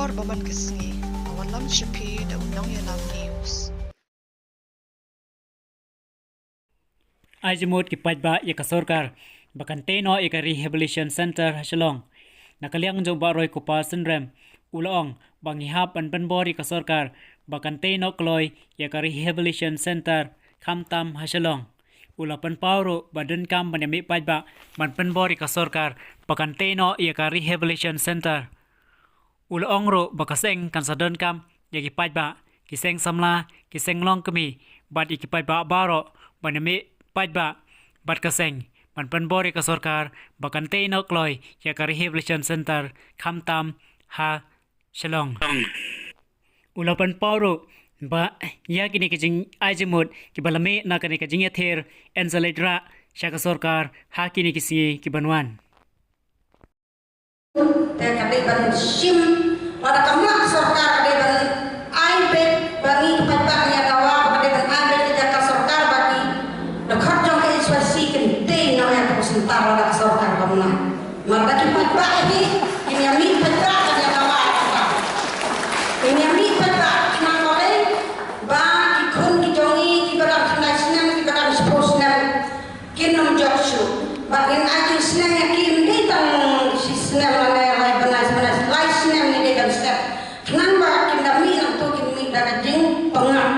Bor Baman Kisngi, Awan Lam Shipi, da Undang Yalam News. Ajimut kipajba ya kasorkar bakante no ika rehabilitation center hasilong nakaliang jong baroy kupa senrem ulong bangihap an penbori kasorkar bakante no kloy ya ka rehabilitation center kamtam hasilong ulapan pauro badan kam banami pajba man penbori kasorkar bakante no ya ka rehabilitation center ulong ro bakaseng kan sadon kam ya kipajba kiseng samla kiseng long kemi bad ikipajba baro banami pajba bat kaseng man penbori kasorkar bakante no kloy ya ka rehabilitation center kamtam ha shalong ulapan pauro ba ya kini kijing ajimut kibalame na kani kijing yather enzaledra shaka sorkar ha kini kisi kibanwan te kadai ban sim pada kamla sorkar kadai ban aibet bangi pajak ya kawa kadai ban aibet ke sorkar bagi dekat jong ke inspirasi kente no ya persentar pada sorkar kamla marda ki pajak ini ami pajak ya kawa ini ami pajak na kole ba ki kun ki jongi ki barang tandai senam ki barang spos senam kinum joksu bagin aji senam ya ki ini tang si senam lai benas lai senam ni dia dan step kenapa kita mi untuk kimi dah jing pengah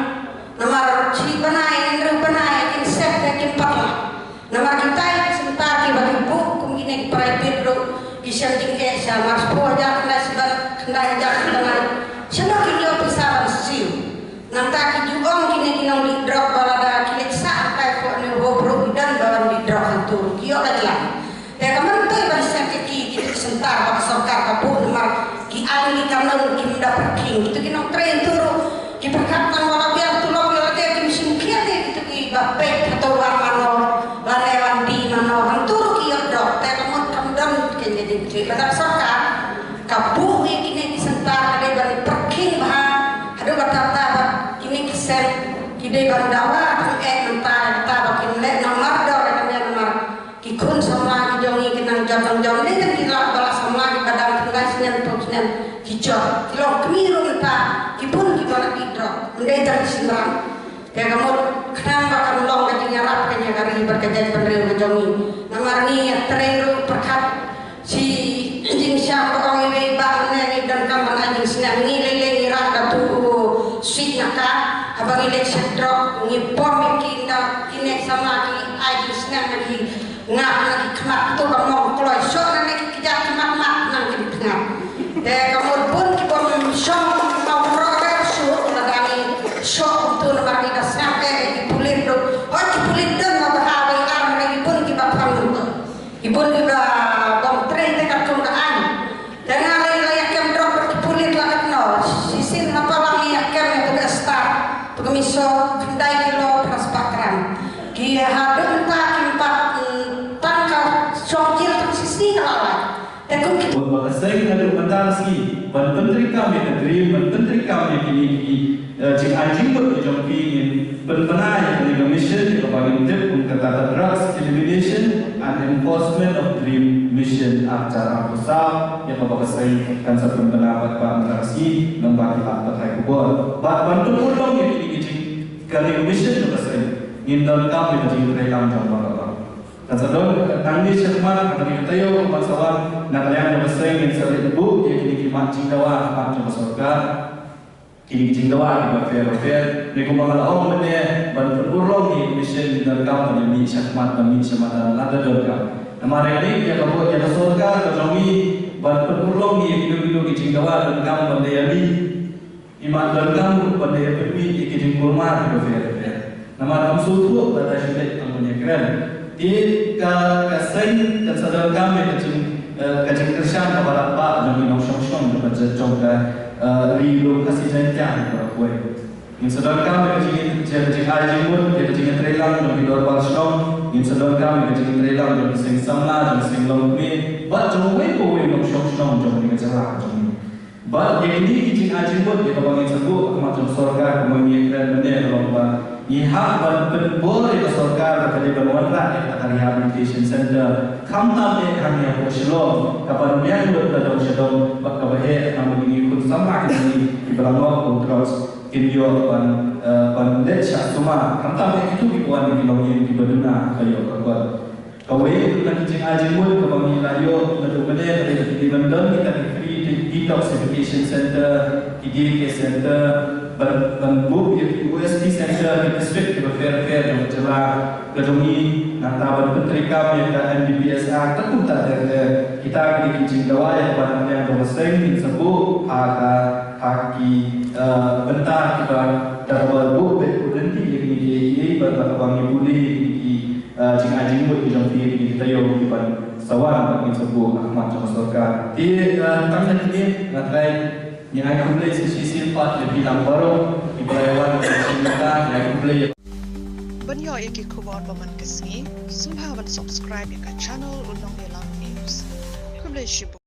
nomor si benai indra benai kin step kin patla nomor kita sebentar ki bagi buk kumine private ro kisah tingke sama sepuh aja kena sebab kena aja kena semua kita bisa bersiu nanti kita juga kini kinong di drop balada kini saat kai ko ni hobro dan bawan di drop itu kio adalah ya kaman tu bahasa kita sebentar bak sorkar kapu nomor ki ali kamu ki mendapat king itu kinong train turu ki perkatan wala biar tulong wala dia ki musim kia dia gitu ki bapek atau warmano lanewan di mano hang turu ki drop te kamu kamdam kini di badak sorkar kapu kini sebentar ada bani perking bah ada kata kini kisen kide bandawa mentah bakin le nomor do katanya nomor kikun sama kijongi kinang jong ni kan kira balas sama di kadang tengah senen hijau kilo kemiru mentah kipun kibana hidro ndai tar sinram kayak kamu kenapa kamu long katanya rap katanya kari berkerja di pendiri kijongi nomor ni tereru perkat si anjing siapa orang ini bang ni dan kamu anjing senang ni lele ngira katu sweet naka abang election drop ni pom kinda kini sama ki anjing senang lagi ngap lagi kemak tu kamu keluar sok nanti kerja kemak nang kini tengah deh kamu pun kipom sok mau roda sok lagi sok tu nomor kita sampai dipulir tu oh dipulir tu mau berhawi arm lagi pun kita paham tu ibun juga bom train dekat kemudahan dengan layak kem drop dipulir lakat no sisin apa lagi kem yang tu start tu kemiso kendai kilo praspakran kia hadun tak kimpat tangkap sokil tak sisi kalah tekun Bakaseng ada bandar ski, menteri kami negeri, menteri kami kini jika anjing pun dijangki ingin penpenai dari mission yang bagi tip untuk kata drugs elimination and enforcement of dream mission acara besar yang bakaseng kan satu pendapat bandar ski membagi apa tai kubur. Bantu tolong yang kini kali mission bakaseng ingin dalam kami jadi relam jambal. Kasadon tangni syakman kami tayo masawan nakalian yang besar yang sering ibu yang kini kimat cingdawa macam surga kini cingdawa di fair ni kumangal orang mana bantu urang ni mission di dalam kami ni syakman kami syakman ada dalam nama ini yang kamu yang surga kami bantu urang ni video di cingdawa dalam kami benda ni iman dalam kami benda pergi kini kurma di fair nama kamu suatu pada syuting kamu keren di kasih kesadar kami kecil kerjaan kepada Pak Jogi Nongshong dapat jangka relokasi janjian kepada kue. Yang sedar kami kecil ajimut kecil terelang Jogi Dorpal Shong. Yang sedar kami kecil terelang Jogi Sing Samla Jogi Sing Longmi. Bat Jogi kue Nongshong Jogi kecerah Jogi. Bat yang ini kecil ajimut kita bagi sebut macam surga kemudian benda lomba. Ihak berbenbor itu sorkar kepada berwarna itu rehabilitation center. Kamtam yang kami aku selo kapan yang berada dalam selo, bakabahe kami ini ikut sama ini di belakang kontrols video pan det syak semua hantam itu dibuat di login di beduna kayo kawan kawai itu nak cing aji pun kami layo nadu benda di London kita di free detoxification center di center buk di USP center di district di fair yang celah gedungi nantaban pentrika yang MDPSA tentu tak ada kita di cing dawai pada yang berasing disebut haki bentar kita dapat buk berhenti ini berlakuan boleh jing ajing buat di dalam di tayo di pan sawan bagi sebuah Ahmad Jomsorka. Di kami ini ngatai yang aku beli sisi part lebih baru di pelayawan kita yang aku beli. Banyo iki kubon baman kesni, sumhawan subscribe ke channel Undang Yelam News. Kublai shibu.